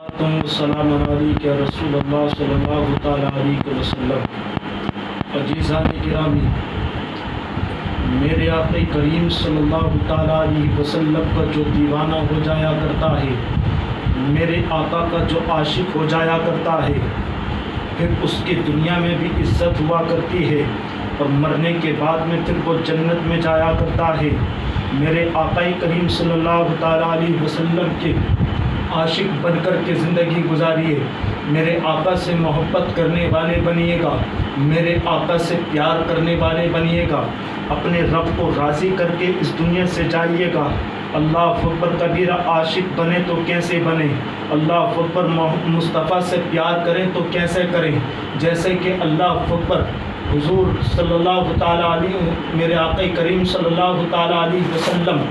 السلام علیکم رسول اللہ صلی اللہ تعالیٰ علیہ وسلم۔ عزیزان گرامی، میرے آقا کریم صلی اللہ تعالیٰ علیہ وسلم کا جو دیوانہ ہو جایا کرتا ہے، میرے آقا کا جو عاشق ہو جایا کرتا ہے، پھر اس کی دنیا میں بھی عزت ہوا کرتی ہے اور مرنے کے بعد میں پھر وہ جنت میں جایا کرتا ہے۔ میرے آقا کریم صلی اللہ تعالیٰ علیہ وسلم کے عاشق بن کر کے زندگی گزاریے، میرے آقا سے محبت کرنے والے بنیے گا، میرے آقا سے پیار کرنے والے بنیے گا، اپنے رب کو راضی کر کے اس دنیا سے جائیے گا۔ اللہ اکبر کبیرہ عاشق بنے تو کیسے بنے، اللہ اکبر مصطفیٰ سے پیار کریں تو کیسے کریں، جیسے کہ اللہ اکبر حضور صلی اللہ تعالیٰ علیہ میرے آقا کریم صلی اللہ تعالیٰ علیہ وسلم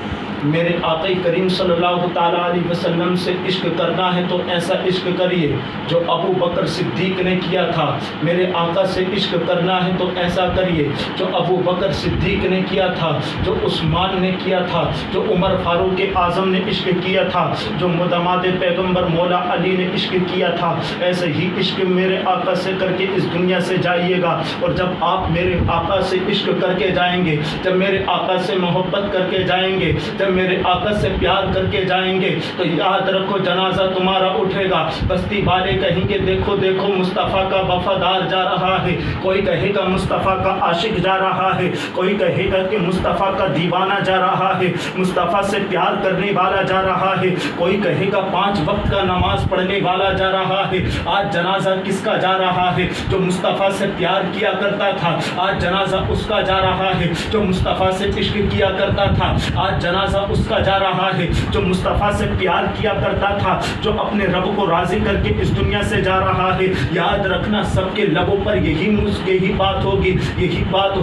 میرے آقا کریم صلی اللہ تعالیٰ علیہ وسلم سے عشق کرنا ہے تو ایسا عشق کریے جو ابو بکر صدیق نے کیا تھا۔ میرے آقا سے عشق کرنا ہے تو ایسا کریے جو ابو بکر صدیق نے کیا تھا، جو عثمان نے کیا تھا، جو عمر فاروق اعظم نے عشق کیا تھا، جو مدماد پیغمبر مولا علی نے عشق کیا تھا۔ ایسے ہی عشق میرے آقا سے کر کے اس دنیا سے جائیے گا، اور جب آپ میرے آقا سے عشق کر کے جائیں گے، جب میرے آقا سے محبت کر کے جائیں گے، جب میرے آقا سے پیار کر کے جائیں گے، تو یاد رکھو جنازہ تمہارا اٹھے گا۔ بستی والے کہیں گے دیکھو دیکھو مصطفیٰ کا وفادار جا رہا ہے، کوئی کہے گا مصطفیٰ کا عاشق جا رہا ہے، کوئی کہے گا کہ مصطفیٰ کا دیوانہ جا رہا ہے، مصطفیٰ سے پیار کرنے والا جا رہا ہے، کوئی کہے گا 5 وقت کا نماز پڑھنے والا جا رہا ہے۔ آج جنازہ کس کا جا رہا ہے؟ جو مصطفیٰ سے پیار کیا کرتا تھا، آج جنازہ اس کا جا رہا ہے جو مصطفیٰ سے عشق کیا کرتا تھا، آج جنازہ اس کا جا رہا ہے جو مصطفیٰ سے پیار کیا کرتا تھا، جو اپنے رب کو راضی کر کے اس دنیا سے جا رہا ہے۔ یاد رکھنا سب کے لبوں پر یہی بات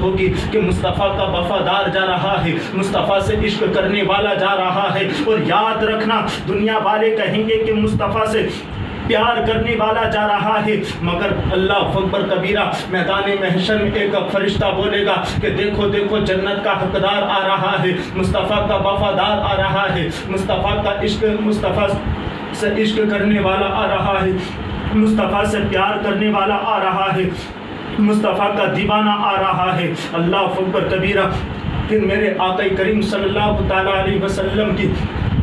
ہوگی کہ مصطفیٰ کا وفادار جا رہا ہے، مصطفیٰ سے عشق کرنے والا جا رہا ہے۔ اور یاد رکھنا دنیا والے کہیں گے کہ مصطفیٰ سے پیار کرنے والا جا رہا ہے، مگر اللہ اکبر کبیرہ میدان محشر میں ایک فرشتہ بولے گا کہ دیکھو دیکھو جنت کا حقدار آ رہا ہے، مصطفیٰ کا وفادار آ رہا ہے، مصطفیٰ سے عشق کرنے والا آ رہا ہے، مصطفیٰ سے پیار کرنے والا آ رہا ہے، مصطفیٰ کا دیوانہ آ رہا ہے۔ اللہ اکبر کبیرہ پھر میرے آقا کریم صلی اللہ تعالیٰ علیہ وسلم کی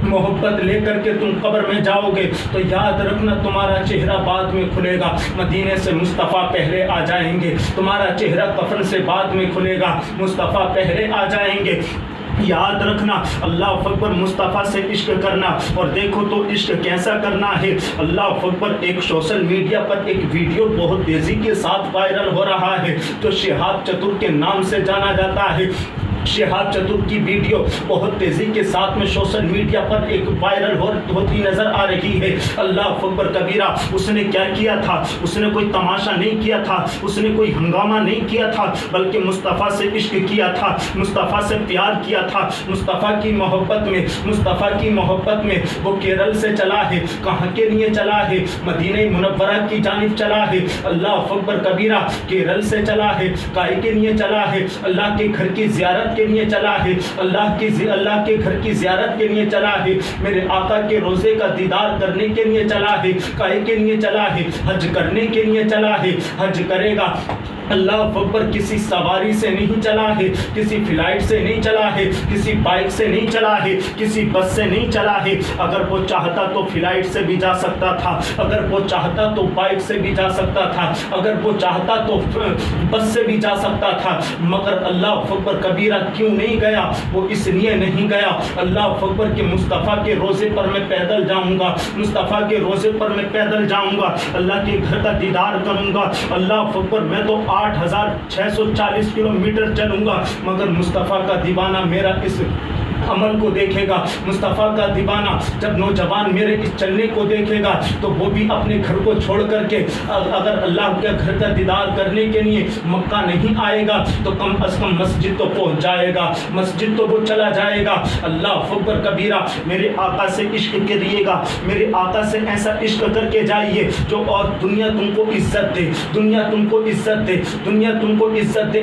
محبت لے کر کے تم قبر میں جاؤ گے تو یاد رکھنا تمہارا چہرہ بعد میں کھلے گا، مدینے سے مصطفیٰ پہلے آ جائیں گے، تمہارا چہرہ کفن سے بعد میں کھلے گا، مصطفیٰ پہلے آ جائیں گے۔ یاد رکھنا اللہ اکبر مصطفیٰ سے عشق کرنا، اور دیکھو تو عشق کیسا کرنا ہے۔ اللہ اکبر ایک سوشل میڈیا پر ایک ویڈیو بہت تیزی کے ساتھ وائرل ہو رہا ہے جو شہاب چتر کے نام سے جانا جاتا ہے۔ شہاب چتر کی ویڈیو بہت تیزی کے ساتھ میں سوشل میڈیا پر ایک وائرل ہوتی نظر آ رہی ہے۔ اللہ اکبر کبیرہ اس نے کیا کیا تھا؟ اس نے کوئی تماشا نہیں کیا تھا، اس نے کوئی ہنگامہ نہیں کیا تھا، بلکہ مصطفیٰ سے عشق کیا تھا، مصطفیٰ سے پیار کیا تھا، مصطفیٰ کی محبت میں وہ کیرل سے چلا ہے۔ کہاں کے لیے چلا ہے؟ مدینہ منورہ کی جانب چلا ہے۔ اللہ اکبر کبیرہ کیرل سے چلا ہے، کائے کے لیے چلا ہے؟ اللہ کے گھر کی زیارت کے لیے چلا ہے، اللہ کے گھر کی زیارت کے لیے چلا ہے، میرے آقا کے روزے کا دیدار کرنے کے لیے چلا ہے، کائے کے لیے چلا ہے؟ حج کرنے کے لیے چلا ہے۔ حج کرے گا اللہ اکبر کسی سواری سے نہیں چلا ہے، کسی فلائٹ سے نہیں چلا ہے، کسی بائک سے نہیں چلا ہے، کسی بس سے نہیں چلا ہے۔ اگر وہ چاہتا تو فلائٹ سے بھی جا سکتا تھا، اگر وہ چاہتا تو بائک سے بھی جا سکتا تھا، اگر وہ چاہتا تو بس سے بھی جا سکتا تھا، مگر اللہ اکبر کبیرہ کیوں نہیں گیا؟ وہ اس لیے نہیں گیا اللہ اکبر کہ مصطفیٰ کے روزے پر میں پیدل جاؤں گا، مصطفیٰ کے روزے پر میں پیدل جاؤں گا، اللہ کے گھر کا دیدار کروں گا۔ اللہ اکبر میں تو 8640 کلومیٹر چلوں گا، مگر مصطفیٰ کا دیوانہ میرا اس عمل کو دیکھے گا، مصطفیٰ کا دیوانہ جب نوجوان میرے اس چلنے کو دیکھے گا تو وہ بھی اپنے گھر کو چھوڑ کر کے اگر اللہ کے گھر کا دیدار کرنے کے لیے مکہ نہیں آئے گا تو کم از کم مسجد تو پہنچ جائے گا، مسجد تو وہ چلا جائے گا۔ اللہ اکبر کبیرہ میرے آقا سے عشق کریے گا، میرے آقا سے ایسا عشق کر کے جائیے جو اور دنیا تم کو عزت دے، دنیا تم کو عزت دے، دنیا تم کو عزت دے۔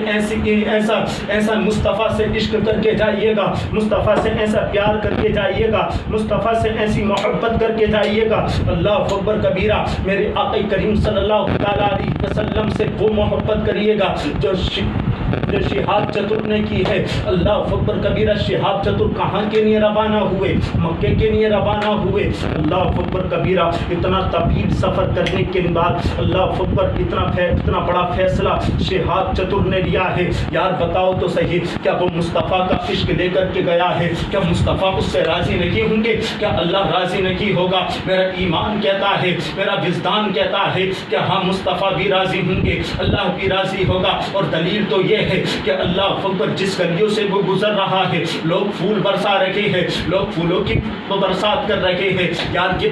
ایسا مصطفیٰ سے عشق کر کے جائیے گا، مصطفیٰ مصطفیٰ سے ایسا پیار کر کے جائیے گا، مصطفیٰ سے ایسی محبت کر کے جائیے گا۔ اللہ اکبر کبیرہ، میرے آقا کریم صلی اللہ تعالیٰ علیہ وسلم سے وہ محبت کریے گا جو شہاب چتر نے کی ہے۔ اللہ اکبر کبیرہ، شہاب چتر کہاں کے لیے روانہ ہوئے؟ مکے کے لیے روانہ ہوئے۔ اللہ اکبر کبیرہ، اتنا طویل سفر کرنے کے بعد اللہ اکبر اتنا بڑا فیصلہ شہاب چتر نے لیا ہے۔ یار بتاؤ تو صحیح، کیا وہ مصطفیٰ کا عشق لے کر کے گیا ہے؟ کیا مصطفیٰ اس سے راضی نہیں ہوں گے؟ کیا اللہ راضی نہیں ہوگا؟ میرا ایمان کہتا ہے، میرا وجدان کہتا ہے کہ ہاں مصطفیٰ بھی راضی ہوں گے، اللہ بھی راضی ہوگا۔ اور دلیل تو یہ ہے کہ اللہ اکبر جس گلیوں سے وہ گزر رہا ہے، لوگ پھول برسا رہے ہیں، لوگ پھولوں کی برسات کر رہے ہیں۔ یار یہ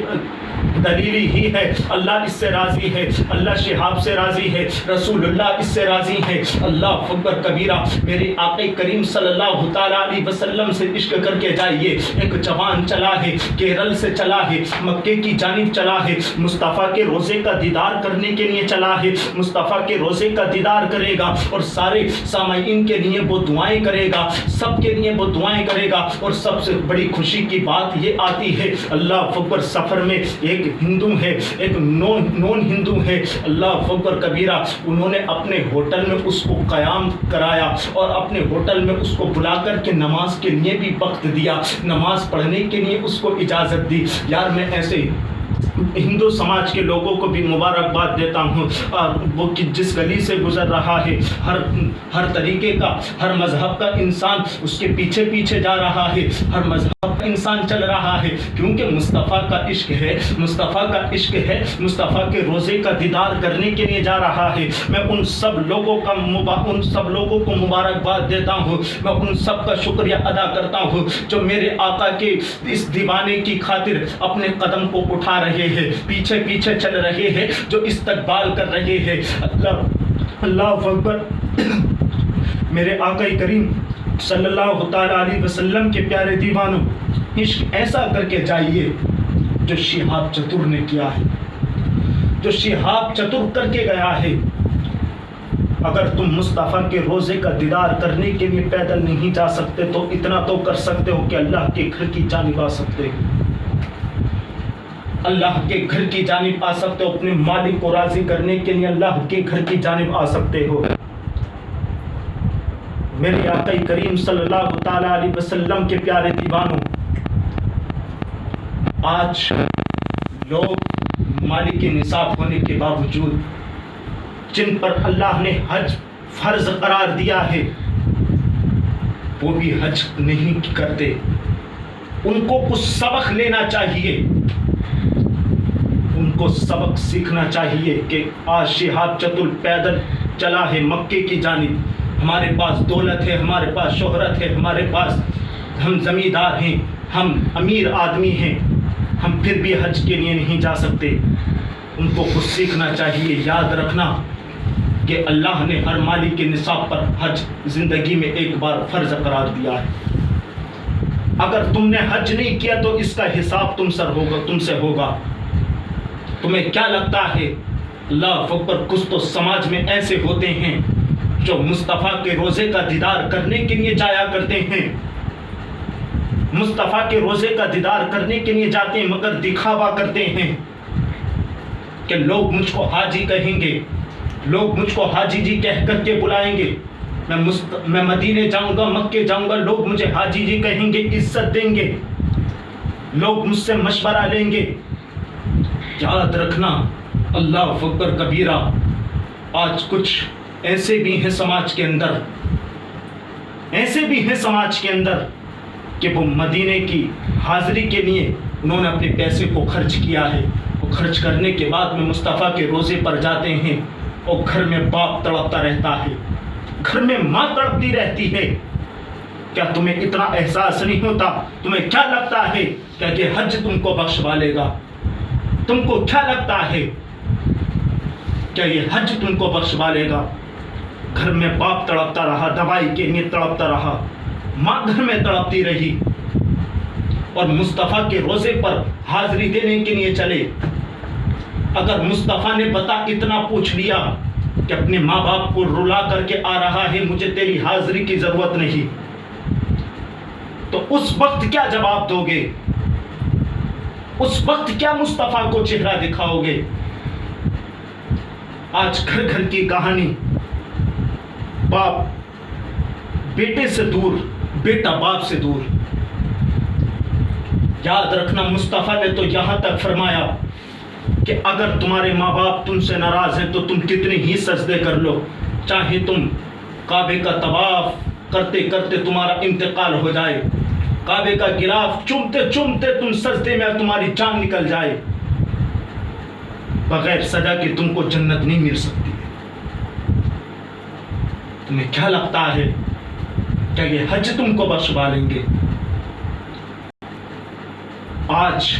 دلیل ہی ہے اللہ اس سے راضی ہے، اللہ شہاب سے راضی ہے، رسول اللہ اس سے راضی ہے۔ اللہ اکبر کبیرہ، میرے آقا کریم صلی اللہ تعالیٰ علیہ وسلم سے عشق کر کے جائیے۔ ایک جوان چلا ہے، کیرل سے چلا ہے، مکے کی جانب چلا ہے، مصطفیٰ کے روزے کا دیدار کرنے کے لیے چلا ہے، مصطفیٰ کے روزے کا دیدار کرے گا اور سارے سامعین کے لیے وہ دعائیں کرے گا، سب کے لیے وہ دعائیں کرے گا۔ اور سب سے بڑی خوشی کی بات یہ آتی ہے، اللہ اکبر سفر میں ایک ہندو ہے، ایک نون ہندو ہے، اللہ اکبر کبیرہ، انہوں نے اپنے ہوٹل میں اس کو قیام کرایا اور اپنے ہوٹل میں اس کو بلا کر کے نماز کے لیے بھی وقت دیا، نماز پڑھنے کے لیے اس کو اجازت دی۔ یار میں ایسے ہندو سماج کے لوگوں کو بھی مبارکباد دیتا ہوں، وہ جس گلی سے گزر رہا ہے، ہر طریقے کا، ہر مذہب کا انسان اس کے پیچھے پیچھے جا رہا ہے، ہر مذہب کا انسان چل رہا ہے، کیونکہ مصطفیٰ کا عشق ہے، مصطفیٰ کا عشق ہے، مصطفیٰ کے روزے کا دیدار کرنے کے لیے جا رہا ہے۔ میں ان سب لوگوں کو مبارکباد دیتا ہوں، میں ان سب کا شکریہ ادا کرتا ہوں جو میرے آقا کے اس دیوانے کی خاطر اپنے قدم کو اٹھا رہے ہیں، پیچھے پیچھے چل رہے ہیں، جو استقبال کر رہے ہیں۔ اللہ اکبر، میرے آقا کریم صلی اللہ تعالیٰ علیہ وسلم کے پیارے دیوانوں، عشق ایسا کر کے جائیے جو شہاب چتر نے کیا ہے، جو شہاب چتر کر کے گیا ہے۔ اگر تم مصطفیٰ کے روزے کا دیدار کرنے کے لیے پیدل نہیں جا سکتے تو اتنا تو کر سکتے ہو کہ اللہ کے گھر کی جانب آ سکتے ہو، اللہ کے گھر کی جانب آ سکتے ہو، اپنے مالک کو راضی کرنے کے لیے اللہ کے گھر کی جانب آ سکتے ہو۔ میرے آقا کریم صلی اللہ تعالیٰ علیہ وسلم کے پیارے دیوانوں، آج لوگ مالک نصاب ہونے کے باوجود جن پر اللہ نے حج فرض قرار دیا ہے وہ بھی حج نہیں کرتے۔ ان کو کچھ سبق لینا چاہیے، ان کو سبق سیکھنا چاہیے کہ آج شہاب چتر پیدل چلا ہے مکے کی جانب، ہمارے پاس دولت ہے، ہمارے پاس شہرت ہے، ہمارے پاس ہم زمیندار ہیں، ہم امیر آدمی ہیں، ہم پھر بھی حج کے لیے نہیں جا سکتے۔ ان کو کچھ سیکھنا چاہیے۔ یاد رکھنا کہ اللہ نے ہر مالک کے نصاب پر حج زندگی میں ایک بار فرض قرار دیا ہے۔ اگر تم نے حج نہیں کیا تو اس کا حساب تم سے ہوگا۔ تمہیں کیا لگتا ہے؟ اللہ اکبر، کچھ تو سماج میں ایسے ہوتے ہیں جو مصطفیٰ کے روزے کا دیدار کرنے کے لیے جایا کرتے ہیں، مصطفیٰ کے روزے کا دیدار کرنے کے لیے جاتے ہیں مگر دکھاوا کرتے ہیں کہ لوگ مجھ کو حاجی کہیں گے، لوگ مجھ کو حاجی جی کہہ کر کے بلائیں گے، میں مدینے جاؤں گا، مکے جاؤں گا، لوگ مجھے حاجی جی کہیں گے، عزت دیں گے، لوگ مجھ سے مشورہ لیں گے۔ یاد رکھنا، اللہ اکبر کبیرہ، آج کچھ ایسے بھی ہیں سماج کے اندر، ایسے بھی ہیں سماج کے اندر کہ وہ مدینے کی حاضری کے لیے انہوں نے اپنے پیسے کو خرچ کیا ہے، وہ خرچ کرنے کے بعد میں مصطفیٰ کے روزے پر جاتے ہیں اور گھر میں باپ تڑپتا رہتا ہے، گھر میں ماں تڑپتی رہتی ہے۔ کیا تمہیں اتنا احساس نہیں ہوتا؟ تمہیں کیا لگتا ہے کہ حج تم کو بخشوا لے گا؟ تم کو کیا لگتا ہے کیا یہ حج تم کو بخشوا لے گا؟ گھر میں باپ تڑپتا رہا، دوائی کے لیے تڑپتا رہا، ماں گھر میں تڑپتی رہی، اور مصطفیٰ کے روزے پر حاضری دینے کے لیے چلے۔ اگر مصطفیٰ نے اتنا پوچھ لیا کہ اپنے ماں باپ کو رلا کر کے آ رہا ہے، مجھے تیری حاضری کی ضرورت نہیں، تو اس وقت کیا جواب دو گے؟ اس وقت کیا مصطفیٰ کو چہرہ دکھاؤ گے؟ آج گھر گھر کی کہانی، باپ بیٹے سے دور، بیٹا باپ سے دور۔ یاد رکھنا مصطفیٰ نے تو یہاں تک فرمایا کہ اگر تمہارے ماں باپ تم سے ناراض ہیں تو تم کتنی ہی سجدے کر لو، چاہے تم کعبے کا طواف کرتے کرتے تمہارا انتقال ہو جائے، کعبے کا غلاف چومتے چومتے تم سجدے میں تمہاری جان نکل جائے، بغیر سزا کے تم کو جنت نہیں مل سکتی۔ تمہیں کیا لگتا ہے کیا یہ حج تم کو بخشوا لیں گے؟ آج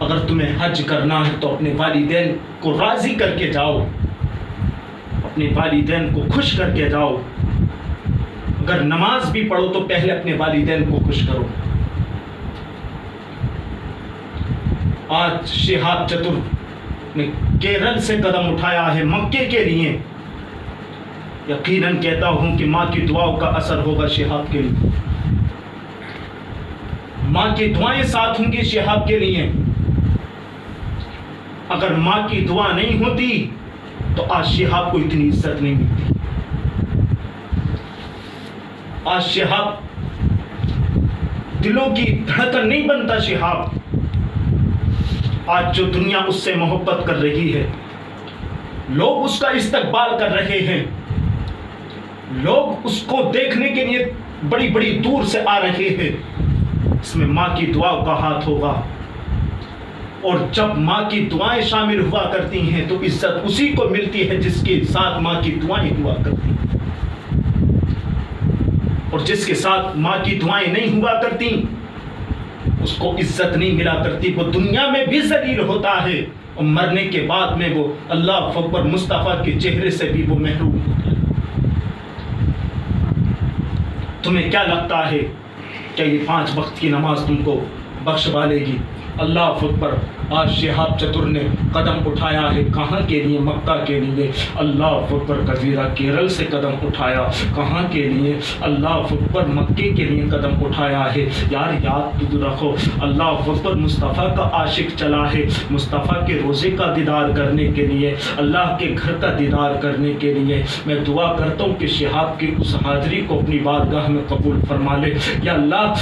اگر تمہیں حج کرنا ہے تو اپنے والدین کو راضی کر کے جاؤ، اپنے والدین کو خوش کر کے جاؤ۔ اگر نماز بھی پڑھو تو پہلے اپنے والدین کو خوش کرو۔ آج شہاب چتر نے کیرل سے قدم اٹھایا ہے مکے کے لیے، یقیناً کہتا ہوں کہ ماں کی دعاؤں کا اثر ہوگا شہاب کے لیے، ماں کی دعائیں ساتھ ہوں گی شہاب کے لیے۔ اگر ماں کی دعا نہیں ہوتی تو آج شہاب کو اتنی عزت نہیں ملتی۔ آج شہاب دلوں کی دھڑکن نہیں بنتا شہاب۔ آج جو دنیا اس سے محبت کر رہی ہے، لوگ اس کا استقبال کر رہے ہیں، لوگ اس کو دیکھنے کے لیے بڑی بڑی دور سے آ رہے ہیں، اس میں ماں کی دعا کا ہاتھ ہوگا۔ اور جب ماں کی دعائیں شامل ہوا کرتی ہیں تو عزت اسی کو ملتی ہے جس کے ساتھ ماں کی دعائیں ہوا کرتی ہیں، اور جس کے ساتھ ماں کی دعائیں نہیں ہوا کرتی اس کو عزت نہیں ملا کرتی۔ وہ دنیا میں بھی ذلیل ہوتا ہے اور مرنے کے بعد میں وہ اللہ اکبر مصطفیٰ کے چہرے سے بھی وہ محروم ہوتا ہے۔ تمہیں کیا لگتا ہے کہ یہ 5 وقت کی نماز تم کو بخشوا لے گی؟ اللہ اکبر۔ آج شہاب چتر نے قدم اٹھایا ہے کہاں کے لیے؟ مکہ کے لیے۔ اللہ اکبر کبیرہ کیرل سے قدم اٹھایا کہاں کے لیے؟ اللہ اکبر مکے کے لیے قدم اٹھایا ہے۔ یار یاد رکھو اللہ اکبر مصطفیٰ کا عاشق چلا ہے مصطفیٰ کے روزے کا دیدار کرنے کے لیے، اللہ کے گھر کا دیدار کرنے کے لیے۔ میں دعا کرتا ہوں کہ شہاب کی اس حاضری کو اپنی بارگاہ میں قبول فرما لے۔ یا اللہ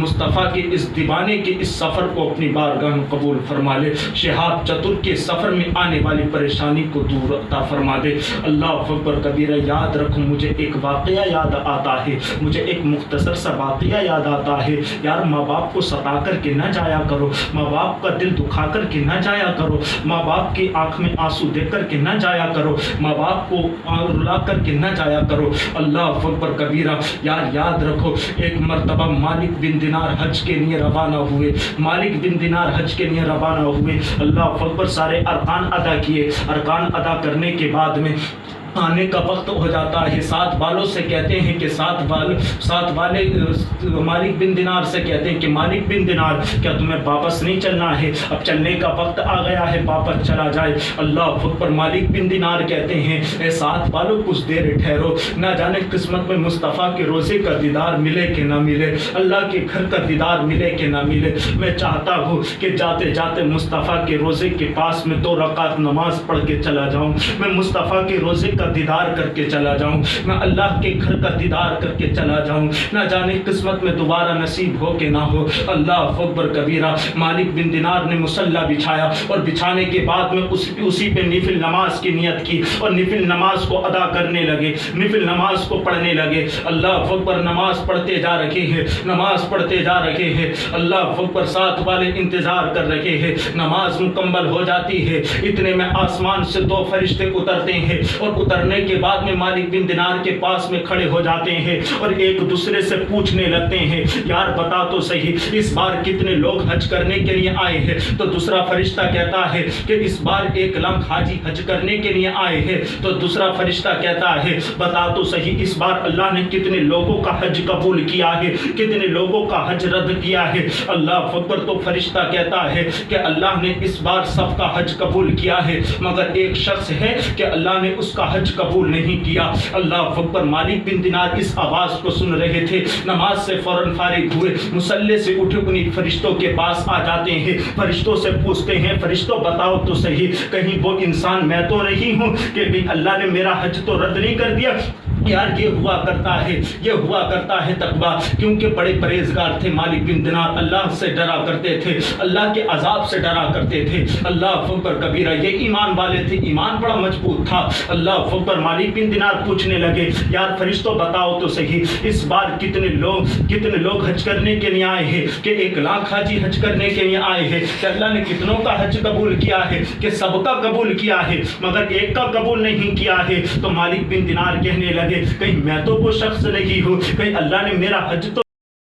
مصطفیٰ کے اس دیوانے کے اس سفر کو اپنی بارگاہ میں قبول فرما لے۔ شہاب چتر کے سفر میں آنے والی پریشانی کو دور عطا فرما دے۔ اللہ اکبر کبیرہ۔ یاد رکھو مجھے ایک واقعہ یاد آتا ہے، مجھے ایک مختصر سا واقعہ یاد آتا ہے۔ یار ماں باپ کو ستا کر کے نہ جایا کرو، ماں باپ کا دل دکھا کر کے نہ جایا کرو، ماں باپ کی آنکھ میں آنسو دے کر کے نہ جایا کرو، ماں باپ کو رلا کر کے نہ جایا کرو۔ اللہ اکبر کبیرہ۔ یار یاد رکھو ایک مرتبہ مالک بن دینار حج کے لیے روانہ ہوئے، مالک بن دینار حج کے لیے روانہ ہوئے۔ اللہ اکبر سارے ارکان ادا کیے، ارکان ادا کرنے کے بعد میں آنے کا وقت ہو جاتا ہے۔ 7 بالوں سے کہتے ہیں کہ 7 والے مالک بن دینار سے کہتے ہیں کہ مالک بن دینار کیا تمہیں واپس نہیں چلنا ہے؟ اب چلنے کا وقت آ گیا ہے، واپس چلا جائے۔ اللہ اکبر مالک بن دینار کہتے ہیں اے 7 بالوں کچھ دیر ٹھہرو، نہ جانے قسمت میں مصطفیٰ کے روزے کا دیدار ملے کہ نہ ملے، اللہ کے گھر کا دیدار ملے کہ نہ ملے۔ میں چاہتا ہوں کہ جاتے جاتے مصطفیٰ کے روزے کے پاس میں 2 رکعت نماز پڑھ کے چلا جاؤں، میں مصطفیٰ کے روزے کا دیدار کر کے چلا جاؤں، میں اللہ کے گھر کا دیدار کر کے چلا جاؤں، نہ جانے قسمت میں دوبارہ نصیب ہو کہ نہ ہو۔ اللہ اکبر کبیرہ۔ مالک بن دینار نے مصلی بچھایا اور بچھانے کے بعد میں اسی پہ نفل نماز کی نیت کی اور نفل نماز کو ادا کرنے لگے، نفل نماز کو پڑھنے لگے۔ اللہ اکبر نماز پڑھتے جا رہے ہیں، نماز پڑھتے جا رہے ہیں۔ اللہ اکبر 7 والے انتظار کر رہے ہیں، نماز مکمل ہو جاتی ہے، اتنے میں آسمان سے 2 فرشتے اترتے ہیں اور اترنے کے بعد میں مالک بن دینار کے پاس میں کھڑے ہو جاتے ہیں اور ایک دوسرے سے پوچھنے لگتے ہیں یار بتا تو صحیح اس بار کتنے لوگ حج کرنے کے لیے آئے ہیں؟ تو دوسرا فرشتہ کہتا ہے کہ اس بار 1 لاکھ حاجی حج کرنے کے لیے آئے ہیں۔ تو دوسرا فرشتہ کہتا ہے بتا تو صحیح اس بار اللہ نے کتنے لوگوں کا حج قبول کیا ہے، کتنے لوگوں کا حج رد کیا ہے؟ اللہ اکبر۔ تو فرشتہ کہتا ہے کہ اللہ نے اس بار سب کا حج قبول کیا ہے، مگر ایک شخص ہے کہ اللہ نے اس کا حج حج قبول نہیں کیا. اللہ اکبر. مالک بن دینار اس آواز کو سن رہے تھے, نماز سے فوراً فارغ ہوئے, مصلی سے اٹھ انہیں فرشتوں کے پاس آ جاتے ہیں, فرشتوں سے پوچھتے ہیں, فرشتوں بتاؤ تو صحیح, کہیں وہ انسان میں تو نہیں ہوں کہ بھی اللہ نے میرا حج تو رد نہیں کر دیا. یار یہ ہوا کرتا ہے تقویٰ, کیونکہ بڑے پرہیزگار تھے مالک بن دینار, اللہ سے ڈرا کرتے تھے, اللہ کے عذاب سے ڈرا کرتے تھے. اللہ اکبر کبیرہ. یہ ایمان والے تھے, ایمان بڑا مضبوط تھا. اللہ اکبر. مالک بن دینار پوچھنے لگے, یار فرشتوں بتاؤ تو صحیح, اس بار کتنے لوگ حج کرنے کے لیے آئے ہیں, کہ 1 لاکھ حاجی حج کرنے کے لیے آئے ہیں, کہ اللہ نے کتنوں کا حج قبول کیا ہے, کہ سب کا قبول کیا ہے مگر ایک کا قبول نہیں کیا ہے. تو مالک بن دینار کہنے لگے, کہیں میں تو وہ شخص نہیں ہوں, کہیں اللہ نے میرا حج تو